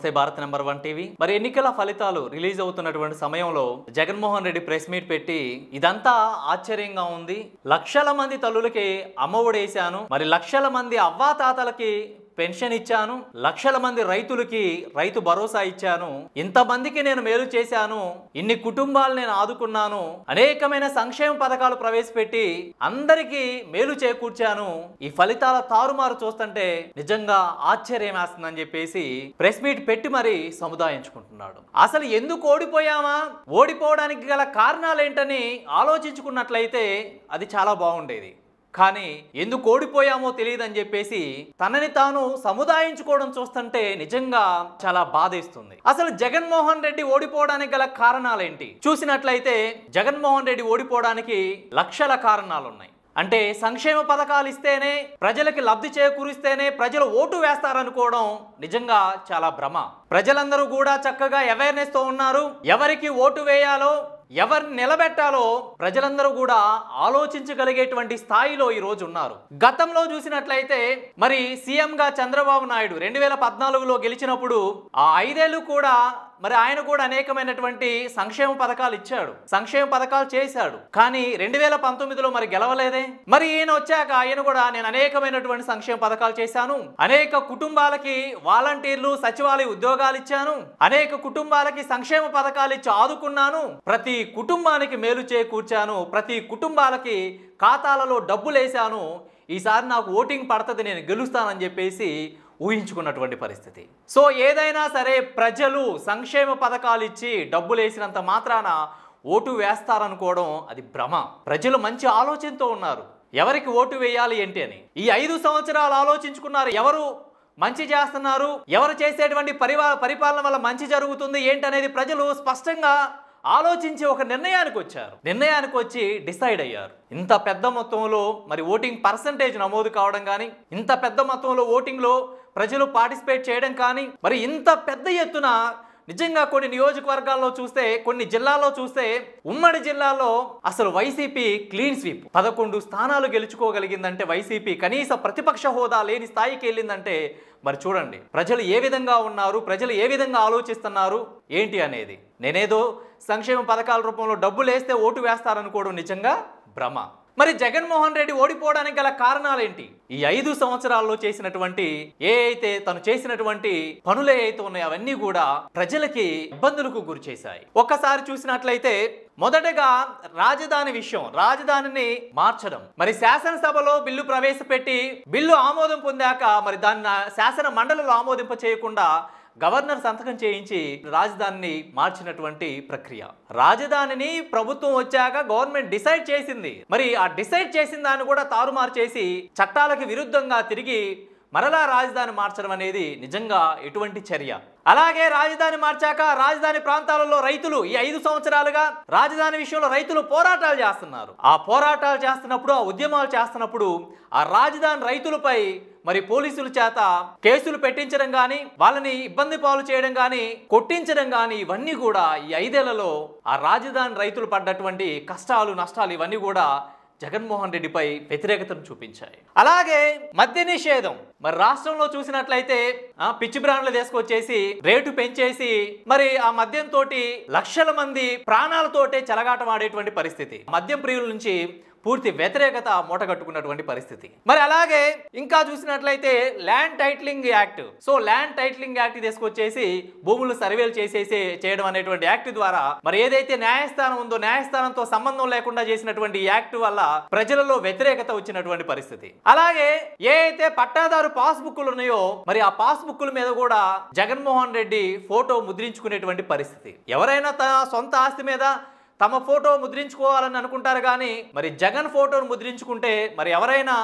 నమస్తే Bharat number 1 TV. మరి ఎన్నికల ఫలితాలు రిలీజ్ అవుతున్నటువంటి సమయంలో జగన్మోహన్ రెడ్డి ప్రెస్ మీట్ పెట్టి ఇదంతా ఆశ్చర్యంగా ఉంది, లక్షల మంది తల్లులకి అమ్మఒడేశాను, మరి లక్షల మంది అవ్వాతాతలకి పెన్షన్ ఇచ్చాను, లక్షల మంది రైతులకి రైతు భరోసా ఇచ్చాను, ఇంతమందికి నేను మేలు చేశాను, ఇన్ని కుటుంబాలు నేను ఆదుకున్నాను, అనేకమైన సంక్షేమ పథకాలు ప్రవేశపెట్టి అందరికీ మేలు చేకూర్చాను, ఈ ఫలితాల తారుమారు చూస్తుంటే నిజంగా ఆశ్చర్యం వేస్తుందని చెప్పేసి ప్రెస్ మీట్ పెట్టి మరి సముదాయించుకుంటున్నాడు. అసలు ఎందుకు ఓడిపోయామా, ఓడిపోవడానికి గల కారణాలేంటని ఆలోచించుకున్నట్లయితే అది చాలా బాగుండేది. కానీ ఎందుకు ఓడిపోయామో తెలియదని చెప్పేసి తనని తాను సముదాయించుకోవడం చూస్తుంటే నిజంగా చాలా బాధేస్తుంది. అసలు జగన్మోహన్ రెడ్డి ఓడిపోవడానికి గల కారణాలేంటి చూసినట్లయితే జగన్మోహన్ రెడ్డి ఓడిపోవడానికి లక్షల కారణాలు ఉన్నాయి. అంటే సంక్షేమ పథకాలు ఇస్తేనే, ప్రజలకి లబ్ధి చేకూరిస్తేనే ప్రజలు ఓటు వేస్తారనుకోవడం నిజంగా చాలా భ్రమ. ప్రజలందరూ కూడా చక్కగా అవేర్నెస్ తో ఉన్నారు. ఎవరికి ఓటు వేయాలో, ఎవరిని నిలబెట్టాలో ప్రజలందరూ కూడా ఆలోచించగలిగేటువంటి స్థాయిలో ఈ రోజు ఉన్నారు. గతంలో చూసినట్లయితే మరి సీఎంగా చంద్రబాబు నాయుడు 2014లో గెలిచినప్పుడు ఆ 5 ఏళ్ళు కూడా మరి ఆయన కూడా అనేకమైనటువంటి సంక్షేమ పథకాలు ఇచ్చాడు, సంక్షేమ పథకాలు చేశాడు. కానీ 2019లో మరి గెలవలేదే. మరి ఈయన వచ్చాక ఆయన కూడా నేను అనేకమైనటువంటి సంక్షేమ పథకాలు చేశాను, అనేక కుటుంబాలకి వాలంటీర్లు సచివాలయ ఉద్యోగాలు ఇచ్చాను, అనేక కుటుంబాలకి సంక్షేమ పథకాలు ఇచ్చి ఆదుకున్నాను, ప్రతి కుటుంబానికి మేలు చేకూర్చాను, ప్రతి కుటుంబాలకి ఖాతాలలో డబ్బులు వేశాను, ఈసారి నాకు ఓటింగ్ పడుతుంది, నేను గెలుస్తానని చెప్పేసి ఊహించుకున్నటువంటి పరిస్థితి. సో ఏదైనా సరే ప్రజలు సంక్షేమ పథకాలు ఇచ్చి డబ్బులు వేసినంత మాత్రాన ఓటు వేస్తారనుకోవడం అది భ్రమ. ప్రజలు మంచి ఆలోచనతో ఉన్నారు, ఎవరికి ఓటు వేయాలి ఏంటి అని. ఈ 5 సంవత్సరాలు ఆలోచించుకున్నారు, ఎవరు మంచి చేస్తున్నారు, ఎవరు చేసేటువంటి పరిపాలన వల్ల మంచి జరుగుతుంది ఏంటనేది ప్రజలు స్పష్టంగా ఆలోచించి ఒక నిర్ణయానికి వచ్చారు. నిర్ణయానికి వచ్చి డిసైడ్ అయ్యారు. ఇంత పెద్ద మొత్తంలో మరి ఓటింగ్ పర్సంటేజ్ నమోదు కావడం కానీ, ఇంత పెద్ద మొత్తంలో ఓటింగ్లో ప్రజలు పార్టిసిపేట్ చేయడం కానీ, మరి ఇంత పెద్ద ఎత్తున నిజంగా కొన్ని నియోజకవర్గాల్లో చూస్తే, కొన్ని జిల్లాల్లో చూస్తే, ఉమ్మడి జిల్లాలో అసలు వైసీపీ క్లీన్ స్వీప్ 11 స్థానాలు గెలుచుకోగలిగిందంటే, వైసీపీ కనీస ప్రతిపక్ష హోదా లేని స్థాయికి వెళ్ళిందంటే మరి చూడండి ప్రజలు ఏ విధంగా ఉన్నారు, ప్రజలు ఏ విధంగా ఆలోచిస్తున్నారు ఏంటి అనేది. నేనేదో సంక్షేమ పథకాల రూపంలో డబ్బులు వేస్తే ఓటు వేస్తారనుకోవడం నిజంగా భ్రమ. మరి జగన్మోహన్ రెడ్డి ఓడిపోవడానికి గల కారణాలేంటి? ఈ 5 సంవత్సరాల్లో చేసినటువంటి తను చేసినటువంటి పనులు ఏవైతే ఉన్నాయో అవన్నీ కూడా ప్రజలకి ఇబ్బందులకు గురి చేశాయి. ఒక్కసారి చూసినట్లయితే మొదటగా రాజధాని విషయం, రాజధానిని మార్చడం. మరి శాసనసభలో బిల్లు ప్రవేశపెట్టి బిల్లు ఆమోదం పొందాక మరి దాన్ని శాసన మండలిలో ఆమోదింప చేయకుండా గవర్నర్ సంతకం చేయించి రాజధానిని మార్చినటువంటి ప్రక్రియ. రాజధానిని ప్రభుత్వం వచ్చాక గవర్నమెంట్ డిసైడ్ చేసింది, మరి ఆ డిసైడ్ చేసిన దాన్ని కూడా తారుమారు చేసి చట్టాలకు విరుద్ధంగా తిరిగి మరలా రాజధాని మార్చడం అనేది నిజంగా ఎటువంటి చర్య? అలాగే రాజధాని మార్చాక రాజధాని ప్రాంతాలలో రైతులు ఈ 5 సంవత్సరాలుగా రాజధాని విషయంలో రైతులు పోరాటాలు చేస్తున్నారు. ఆ పోరాటాలు చేస్తున్నప్పుడు, ఆ ఉద్యమాలు చేస్తున్నప్పుడు ఆ రాజధాని రైతులపై మరి పోలీసుల చేత కేసులు పెట్టించడం కానీ, వాళ్ళని ఇబ్బంది పాలు చేయడం కానీ, కొట్టించడం కానీ, ఇవన్నీ కూడా ఈ 5 ఏళ్లలో ఆ రాజధాని రైతులు పడ్డటువంటి కష్టాలు, నష్టాలు ఇవన్నీ కూడా జగన్మోహన్ రెడ్డిపై వ్యతిరేకతను చూపించాయి. అలాగే మద్య నిషేధం. మరి రాష్ట్రంలో చూసినట్లయితే పిచ్చి బ్రాండ్లు తీసుకొచ్చేసి రేటు పెంచేసి మరి ఆ మద్యంతో లక్షల మంది ప్రాణాలతోటే చెలగాటమాడేటువంటి పరిస్థితి. మద్యం ప్రియుల నుంచి పూర్తి వ్యతిరేకత మూటగట్టుకున్నటువంటి పరిస్థితి. మరి అలాగే ఇంకా చూసినట్లయితే land titling act. So land titling act తీసుకొచ్చేసి భూములు సర్వేలు చేయడం అనేటువంటి యాక్ట్ ద్వారా మరి ఏదైతే న్యాయస్థానం ఉందో న్యాయస్థానంతో సంబంధం లేకుండా చేసినటువంటి యాక్ట్ వల్ల ప్రజలలో వ్యతిరేకత వచ్చినటువంటి పరిస్థితి. అలాగే ఏ అయితే పట్టాదారు పాస్బుక్లు ఉన్నాయో మరి ఆ పాస్బుక్ల మీద కూడా జగన్మోహన్ రెడ్డి ఫోటో ముద్రించుకునేటువంటి పరిస్థితి. ఎవరైనా తన సొంత ఆస్తి మీద తమ ఫోటో ముద్రించుకోవాలని అనుకుంటారు కానీ మరి జగన్ ఫోటోను ముద్రించుకుంటే మరి ఎవరైనా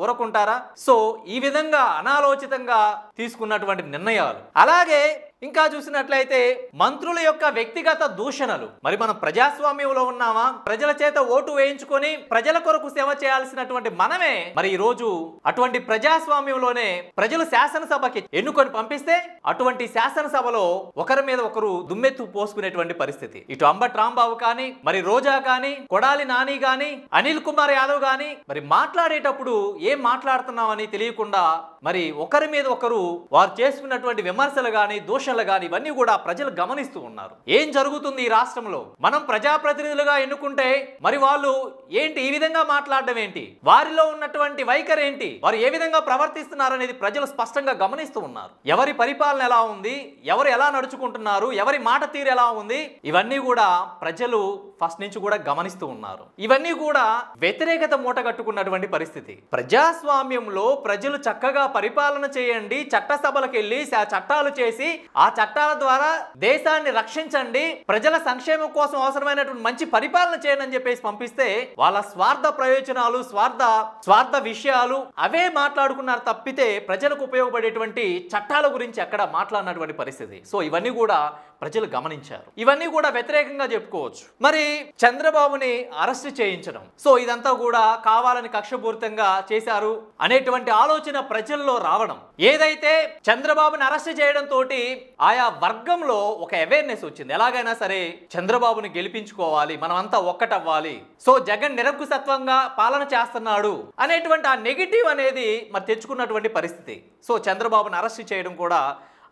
ఊరకుంటారా? సో ఈ విధంగా అనాలోచితంగా తీసుకున్నటువంటి నిర్ణయాలు. అలాగే ఇంకా చూసినట్లయితే మంత్రుల యొక్క వ్యక్తిగత దూషణలు. మరి మనం ప్రజాస్వామ్యంలో ఉన్నామా? ప్రజల చేత ఓటు వేయించుకొని ప్రజల కొరకు సేవ చేయాల్సినటువంటి మనమే మరి ఈ రోజు అటువంటి ప్రజాస్వామ్యంలోనే ప్రజలు శాసనసభకి ఎన్నుకొని పంపిస్తే అటువంటి శాసనసభలో ఒకరి మీద ఒకరు దుమ్మెత్తు పోసుకునేటువంటి పరిస్థితి. ఇటు అంబటి రాంబాబు కానీ, మరి రోజా కానీ, కొడాలి నాని కానీ, అనిల్ కుమార్ యాదవ్ కానీ మరి మాట్లాడేటప్పుడు ఏం మాట్లాడుతున్నామని తెలియకుండా మరి ఒకరి మీద ఒకరు వారు చేసుకున్నటువంటి విమర్శలు కానీ, దూషణ ఎమోషన్లు కానీ ఇవన్నీ కూడా ప్రజలు గమనిస్తూ ఉన్నారు. ఏం జరుగుతుంది ఈ రాష్ట్రంలో? మనం ప్రజాప్రతినిధులుగా ఎన్నుకుంటే మరి వాళ్ళు ఏంటి ఈ విధంగా మాట్లాడడం ఏంటి, వారిలో ఉన్నటువంటి వైఖరి ఏంటి, వారు ఏ విధంగా ప్రవర్తిస్తున్నారు అనేది ప్రజలు స్పష్టంగా గమనిస్తూ ఉన్నారు. ఎవరి పరిపాలన ఎలా ఉంది, ఎవరు ఎలా నడుచుకుంటున్నారు, ఎవరి మాట తీరు ఎలా ఉంది, ఇవన్నీ కూడా ప్రజలు ఫస్ట్ నుంచి కూడా గమనిస్తూ ఉన్నారు. ఇవన్నీ కూడా వ్యతిరేకత మూట కట్టుకున్నటువంటి పరిస్థితి. ప్రజాస్వామ్యంలో ప్రజలు చక్కగా పరిపాలన చేయండి, చట్టసభలకు వెళ్ళి చట్టాలు చేసి ఆ చట్టాల ద్వారా దేశాన్ని రక్షించండి, ప్రజల సంక్షేమం కోసం అవసరమైనటువంటి మంచి పరిపాలన చేయండి అని చెప్పేసి పంపిస్తే వాళ్ళ స్వార్థ ప్రయోజనాలు, స్వార్థ విషయాలు అవే మాట్లాడుకున్నారు తప్పితే ప్రజలకు ఉపయోగపడేటువంటి చట్టాల గురించి ఎక్కడ మాట్లాడినటువంటి పరిస్థితి. సో ఇవన్నీ కూడా ప్రజలు గమనించారు. ఇవన్నీ కూడా వ్యతిరేకంగా చెప్పుకోవచ్చు. మరి చంద్రబాబుని అరెస్ట్ చేయించడం, సో ఇదంతా కూడా కావాలని కక్షపూరితంగా చేశారు అనేటువంటి ఆలోచన ప్రజల్లో రావడం, ఏదైతే చంద్రబాబుని అరెస్ట్ చేయడం తోటి ఆయా వర్గంలో ఒక అవేర్నెస్ వచ్చింది. ఎలాగైనా సరే చంద్రబాబుని గెలిపించుకోవాలి, మనం అంతా ఒక్కటవ్వాలి, సో జగన్ నిరంకుశత్వంగా పాలన చేస్తున్నాడు అనేటువంటి ఆ నెగిటివ్ అనేది మరి తెచ్చుకున్నటువంటి పరిస్థితి. సో చంద్రబాబుని అరెస్ట్ చేయడం కూడా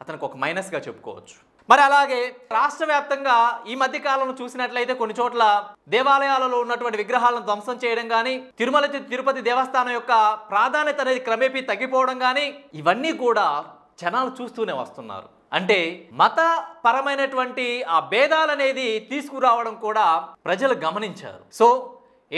అతనికి ఒక మైనస్ గా చెప్పుకోవచ్చు. మరి అలాగే రాష్ట్ర వ్యాప్తంగా ఈ మధ్య కాలంలో చూసినట్లయితే కొన్ని చోట్ల దేవాలయాలలో ఉన్నటువంటి విగ్రహాలను ధ్వంసం చేయడం కానీ, తిరుపతి దేవస్థానం యొక్క ప్రాధాన్యత అనేది క్రమేపీ తగ్గిపోవడం కానీ, ఇవన్నీ కూడా జనాలు చూస్తూనే వస్తున్నారు. అంటే మత పరమైనటువంటి ఆ భేదాలనేది తీసుకురావడం కూడా ప్రజలు గమనించారు. సో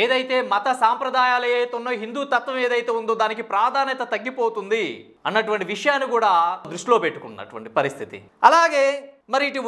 ఏదైతే మత సాంప్రదాయాలు ఏదైతే ఉన్నాయో, హిందూ తత్వం ఏదైతే ఉందో దానికి ప్రాధాన్యత తగ్గిపోతుంది అన్నటువంటి విషయాన్ని కూడా దృష్టిలో పెట్టుకున్నటువంటి పరిస్థితి. అలాగే మరి ఇటు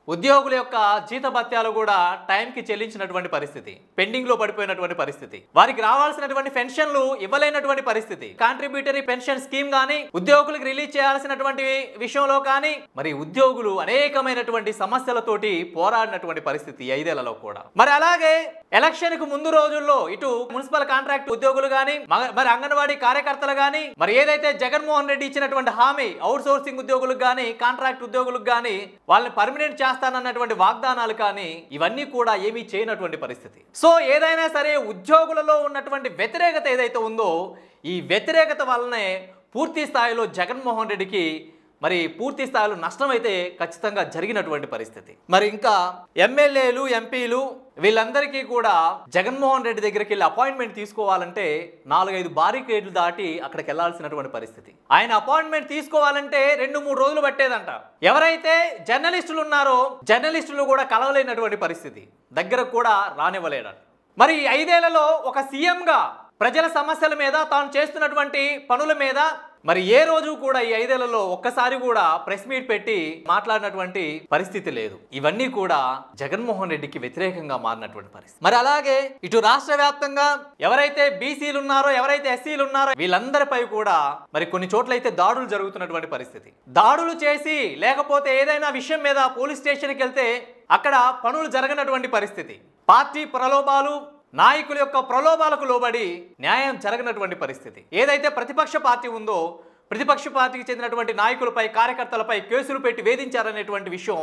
ఉద్యోగుల యొక్క జీతభత్యాలు కూడా టైంకి చెల్లించినటువంటి పరిస్థితి, పెండింగ్ లో పడిపోయినటువంటి పరిస్థితి, వారికి రావాల్సినటువంటి పెన్షన్లు ఇవ్వలేనటువంటి పరిస్థితి, కాంట్రిబ్యూటరీ పెన్షన్ స్కీమ్ కానీ, ఉద్యోగులకు రిలీజ్ చేయాల్సినటువంటి విషయంలో కానీ మరి ఉద్యోగులు అనేకమైనటువంటి సమస్యలతోటి పోరాడినటువంటి పరిస్థితి 5 ఏళ్లలో కూడా. మరి అలాగే ఎలక్షన్ కు ముందు రోజుల్లో ఇటు మున్సిపల్ కాంట్రాక్ట్ ఉద్యోగులు కానీ, మరి అంగన్వాడీ కార్యకర్తలు కానీ, మరి ఏదైతే జగన్మోహన్ రెడ్డి ఇచ్చినటువంటి హామీ అవుట్ సోర్సింగ్ ఉద్యోగులకు కానీ, కాంట్రాక్ట్ ఉద్యోగులకు కానీ వాళ్ళని పర్మనెంట్ చేస్తానన్నటువంటి వాగ్దానాలు కానీ ఇవన్నీ కూడా ఏమీ చేయనటువంటి పరిస్థితి. సో ఏదైనా సరే ఉద్యోగులలో ఉన్నటువంటి వ్యతిరేకత ఏదైతే ఉందో ఈ వ్యతిరేకత వల్లనే పూర్తి స్థాయిలో జగన్మోహన్ రెడ్డికి మరి పూర్తి స్థాయిలో నష్టం అయితే ఖచ్చితంగా జరిగినటువంటి పరిస్థితి. మరి ఇంకా ఎమ్మెల్యేలు, ఎంపీలు వీళ్ళందరికీ కూడా జగన్మోహన్ రెడ్డి దగ్గరికి వెళ్ళి అపాయింట్మెంట్ తీసుకోవాలంటే 4-5 బారికేడ్లు దాటి అక్కడికి వెళ్లాల్సినటువంటి పరిస్థితి. ఆయన అపాయింట్మెంట్ తీసుకోవాలంటే 2-3 రోజులు పట్టేదంట. ఎవరైతే జర్నలిస్టులు ఉన్నారో జర్నలిస్టులు కూడా కలవలేనటువంటి పరిస్థితి, దగ్గరకు కూడా రానివ్వలేడంట. మరి 5 ఏళ్లలో ఒక సీఎంగా ప్రజల సమస్యల మీద, తాను చేస్తున్నటువంటి పనుల మీద మరి ఏ రోజు కూడా ఈ 5 ఏళ్లలో ఒక్కసారి కూడా ప్రెస్ మీట్ పెట్టి మాట్లాడినటువంటి పరిస్థితి లేదు. ఇవన్నీ కూడా జగన్మోహన్ రెడ్డికి వ్యతిరేకంగా మారినటువంటి పరిస్థితి. మరి అలాగే ఇటు రాష్ట్ర వ్యాప్తంగా ఎవరైతే బీసీలు ఉన్నారో, ఎవరైతే ఎస్సీలు ఉన్నారో వీళ్ళందరిపై కూడా మరి కొన్ని చోట్ల అయితే దాడులు జరుగుతున్నటువంటి పరిస్థితి. దాడులు చేసి లేకపోతే ఏదైనా విషయం మీద పోలీస్ స్టేషన్కి వెళ్తే అక్కడ పనులు జరగనటువంటి పరిస్థితి, పార్టీ ప్రలోభాలు, నాయకుల యొక్క ప్రలోభాలకు లోబడి న్యాయం జరగనటువంటి పరిస్థితి. ఏదైతే ప్రతిపక్ష పార్టీ ఉందో ప్రతిపక్ష పార్టీకి చెందినటువంటి నాయకులపై, కార్యకర్తలపై కేసులు పెట్టి వేధించారనేటువంటి విషయం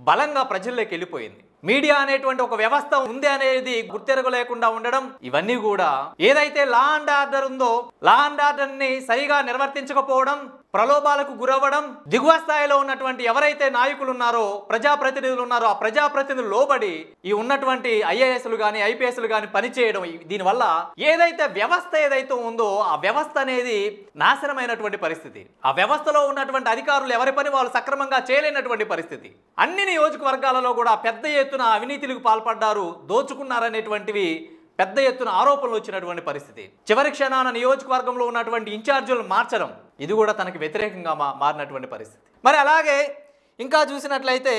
బలంగా ప్రజల్లోకి వెళ్ళిపోయింది. మీడియా అనేటువంటి ఒక వ్యవస్థ ఉంది అనేది గుర్తెరగలేకుండా ఉండడం, ఇవన్నీ కూడా ఏదైతే లా అండ్ ఆర్డర్ ఉందో లా అండ్ ఆర్డర్ ని సరిగా నిర్వర్తించకపోవడం, ప్రలోభాలకు గురవ్వడం, దిగువ స్థాయిలో ఉన్నటువంటి ఎవరైతే నాయకులు ఉన్నారో, ప్రజాప్రతినిధులు ఉన్నారో ఆ ప్రజాప్రతినిధులు లోబడి ఈ ఉన్నటువంటి ఐఏఎస్లు కానీ, ఐపీఎస్లు కానీ పనిచేయడం, దీనివల్ల ఏదైతే వ్యవస్థ ఏదైతే ఉందో ఆ వ్యవస్థ అనేది నాశనమైనటువంటి పరిస్థితి. ఆ వ్యవస్థలో ఉన్నటువంటి అధికారులు ఎవరి పని వాళ్ళు సక్రమంగా చేయలేనటువంటి పరిస్థితి. అన్ని నియోజకవర్గాలలో కూడా పెద్ద ఎత్తున అవినీతిలకు పాల్పడ్డారు, దోచుకున్నారనేటువంటివి పెద్ద ఎత్తున ఆరోపణలు వచ్చినటువంటి పరిస్థితి. చివరి క్షణాన నియోజకవర్గంలో ఉన్నటువంటి ఇన్ఛార్జీలను మార్చడం, ఇది కూడా తనకు వ్యతిరేకంగా మారినటువంటి పరిస్థితి. మరి అలాగే ఇంకా చూసినట్లయితే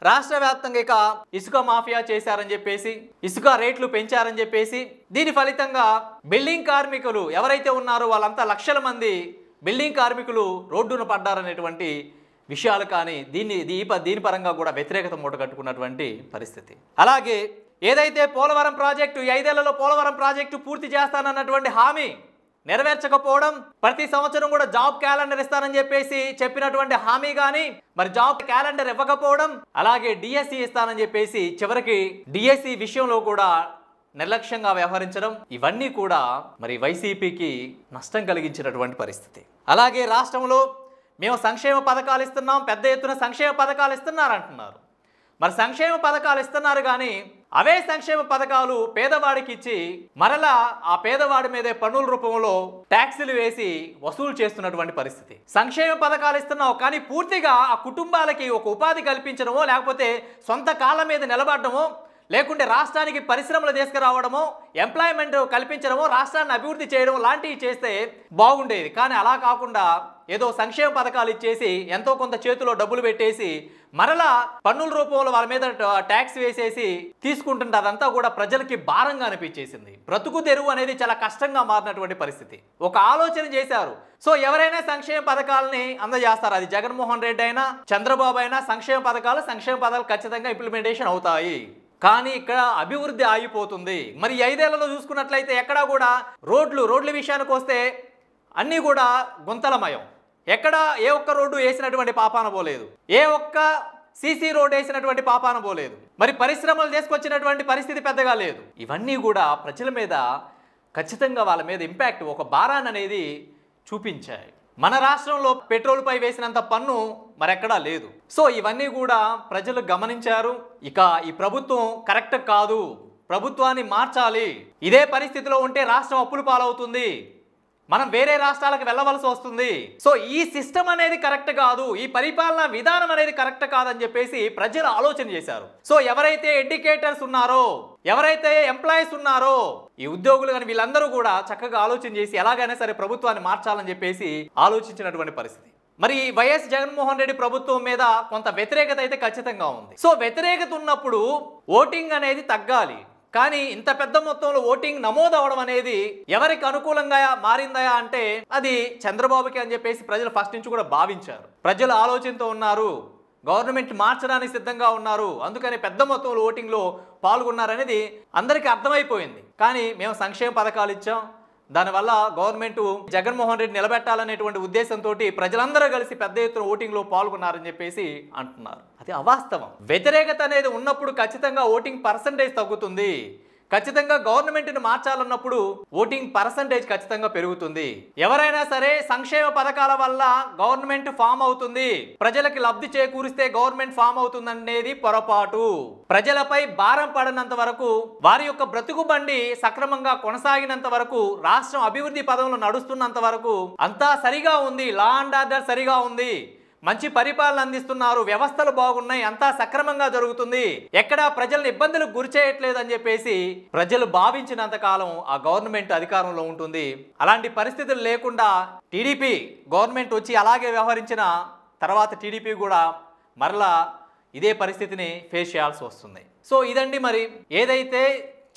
రాష్ట్ర వ్యాప్తంగా ఇసుక మాఫియా చేశారని చెప్పేసి, ఇసుక రేట్లు పెంచారని చెప్పేసి, దీని ఫలితంగా బిల్డింగ్ కార్మికులు ఎవరైతే ఉన్నారో వాళ్ళంతా లక్షల మంది బిల్డింగ్ కార్మికులు రోడ్డున పడ్డారనేటువంటి విషయాలు కానీ దీని పరంగా కూడా వ్యతిరేకత మూటగట్టుకున్నటువంటి పరిస్థితి. అలాగే ఏదైతే పోలవరం ప్రాజెక్టు 5 ఏళ్లలో పోలవరం ప్రాజెక్టు పూర్తి చేస్తానన్నటువంటి హామీ నెరవేర్చకపోవడం, ప్రతి సంవత్సరం కూడా జాబ్ క్యాలెండర్ ఇస్తానని చెప్పేసి చెప్పినటువంటి హామీ కానీ మరి జాబ్ క్యాలెండర్ ఇవ్వకపోవడం, అలాగే డిఎస్సి ఇస్తానని చెప్పేసి చివరికి డిఎస్సి విషయంలో కూడా నిర్లక్ష్యంగా వ్యవహరించడం, ఇవన్నీ కూడా మరి వైసీపీకి నష్టం కలిగించినటువంటి పరిస్థితి. అలాగే రాష్ట్రంలో మేము సంక్షేమ పథకాలు ఇస్తున్నాం, పెద్ద ఎత్తున సంక్షేమ పథకాలు ఇస్తున్నారు అంటున్నారు. మరి సంక్షేమ పథకాలు ఇస్తున్నారు కానీ అవే సంక్షేమ పథకాలు పేదవాడికి ఇచ్చి మరలా ఆ పేదవాడి మీదే పన్నుల రూపంలో ట్యాక్సులు వేసి వసూలు చేస్తున్నటువంటి పరిస్థితి. సంక్షేమ పథకాలు ఇస్తున్నావు కానీ పూర్తిగా ఆ కుటుంబాలకి ఒక ఉపాధి కల్పించడమో, లేకపోతే సొంత కాళ్ళ మీద నిలబడడమో, లేకుంటే రాష్ట్రానికి పరిశ్రమలు తీసుకురావడమో, ఎంప్లాయ్మెంట్ కల్పించడమో, రాష్ట్రాన్ని అభివృద్ధి చేయడం లాంటివి చేస్తే బాగుండేది. కానీ అలా కాకుండా ఏదో సంక్షేమ పథకాలు ఇచ్చేసి ఎంతో కొంత చేతిలో డబ్బులు పెట్టేసి మరలా పన్నుల రూపంలో వాళ్ళ మీద ట్యాక్స్ వేసేసి తీసుకుంటుంటే అదంతా కూడా ప్రజలకి భారంగా అనిపించేసింది. బ్రతుకు తెరువు అనేది చాలా కష్టంగా మారినటువంటి పరిస్థితి. ఒక ఆలోచన చేశారు. సో ఎవరైనా సంక్షేమ పథకాలని అందజేస్తారు. అది జగన్మోహన్ రెడ్డి అయినా చంద్రబాబు అయినా సంక్షేమ పథకాలు ఖచ్చితంగా ఇంప్లిమెంటేషన్ అవుతాయి. కానీ ఇక్కడ అభివృద్ధి ఆగిపోతుంది. మరి 5 ఏళ్లలో చూసుకున్నట్లయితే ఎక్కడా కూడా రోడ్ల విషయానికి వస్తే అన్నీ కూడా గుంతలమయం. ఎక్కడ ఏ ఒక్క రోడ్డు వేసినటువంటి పాపాన పోలేదు, ఏ ఒక్క సీసీ రోడ్ వేసినటువంటి పాపాన పోలేదు. మరి పరిశ్రమలు తీసుకొచ్చినటువంటి పరిస్థితి పెద్దగా లేదు. ఇవన్నీ కూడా ప్రజల మీద ఖచ్చితంగా వాళ్ళ మీద ఇంపాక్ట్, ఒక భారాన్ని అనేది చూపించాయి. మన రాష్ట్రంలో పెట్రోల్పై వేసినంత పన్ను మరెక్కడా లేదు. సో ఇవన్నీ కూడా ప్రజలు గమనించారు. ఇక ఈ ప్రభుత్వం కరెక్ట్ కాదు, ప్రభుత్వాన్ని మార్చాలి. ఇదే పరిస్థితిలో ఉంటే రాష్ట్రం అప్పుల పాలవుతుంది, మనం వేరే రాష్ట్రాలకు వెళ్ళవలసి వస్తుంది. సో ఈ సిస్టమ్ అనేది కరెక్ట్ కాదు, ఈ పరిపాలనా విధానం అనేది కరెక్ట్ కాదని చెప్పేసి ప్రజలు ఆలోచన చేశారు. సో ఎవరైతే ఎడ్యుకేటర్స్ ఉన్నారో, ఎవరైతే ఎంప్లాయీస్ ఉన్నారో, ఈ ఉద్యోగులు కానీ వీళ్ళందరూ కూడా చక్కగా ఆలోచన చేసి ఎలాగైనా సరే ప్రభుత్వాన్ని మార్చాలని చెప్పేసి ఆలోచించినటువంటి పరిస్థితి. మరి వైఎస్ జగన్మోహన్ రెడ్డి ప్రభుత్వం మీద కొంత వ్యతిరేకత అయితే ఖచ్చితంగా ఉంది. సో వ్యతిరేకత ఉన్నప్పుడు ఓటింగ్ అనేది తగ్గాలి. కానీ ఇంత పెద్ద మొత్తంలో ఓటింగ్ నమోదు అవడం అనేది ఎవరికి అనుకూలంగా మారిందా అంటే అది చంద్రబాబుకి అని చెప్పేసి ప్రజలు ఫస్ట్ నుంచి కూడా భావించారు. ప్రజలు ఆలోచనతో ఉన్నారు, గవర్నమెంట్ మార్చడానికి సిద్ధంగా ఉన్నారు, అందుకని పెద్ద మొత్తంలో ఓటింగ్లో పాల్గొన్నారనేది అందరికీ అర్థమైపోయింది. కానీ మేము సంక్షేమ పథకాలు ఇచ్చాం, దానివల్ల గవర్నమెంట్ జగన్మోహన్ రెడ్డి నిలబెట్టాలనేటువంటి ఉద్దేశంతో ప్రజలందరూ కలిసి పెద్ద ఎత్తున ఓటింగ్లో పాల్గొన్నారని చెప్పేసి అంటున్నారు. అది అవాస్తవం. వ్యతిరేకత అనేది ఉన్నప్పుడు ఖచ్చితంగా ఓటింగ్ పర్సంటేజ్ తగ్గుతుంది. ఖచ్చితంగా గవర్నమెంట్ని మార్చాలన్నప్పుడు ఓటింగ్ పర్సంటేజ్ ఖచ్చితంగా పెరుగుతుంది. ఎవరైనా సరే సంక్షేమ పథకాల వల్ల గవర్నమెంట్ ఫామ్ అవుతుంది, ప్రజలకి లబ్ధి చేకూరిస్తే గవర్నమెంట్ ఫామ్ అవుతుంది అనేది పొరపాటు. ప్రజలపై భారం పడినంత వరకు, వారి యొక్క బ్రతుకు బండి సక్రమంగా కొనసాగినంత వరకు, రాష్ట్రం అభివృద్ధి పదంలో నడుస్తున్నంత వరకు అంతా సరిగా ఉంది, లా అండ్ ఆర్డర్ సరిగా ఉంది, మంచి పరిపాలన అందిస్తున్నారు, వ్యవస్థలు బాగున్నాయి, అంతా సక్రమంగా జరుగుతుంది, ఎక్కడా ప్రజలను ఇబ్బందులకు గురి చేయట్లేదు అని చెప్పేసి ప్రజలు భావించినంత కాలం ఆ గవర్నమెంట్ అధికారంలో ఉంటుంది. అలాంటి పరిస్థితులు లేకుండా టీడీపీ గవర్నమెంట్ వచ్చి అలాగే వ్యవహరించిన తర్వాత టీడీపీ కూడా మరలా ఇదే పరిస్థితిని ఫేస్ చేయాల్సి వస్తుంది. సో ఇదండి మరి ఏదైతే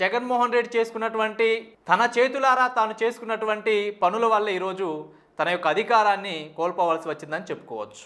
జగన్మోహన్ రెడ్డి చేసుకున్నటువంటి, తన చేతులారా తాను చేసుకున్నటువంటి పనుల వల్ల ఈరోజు తన యొక్క అధికారాన్ని కోల్పోవలసి వచ్చిందని చెప్పుకోవచ్చు.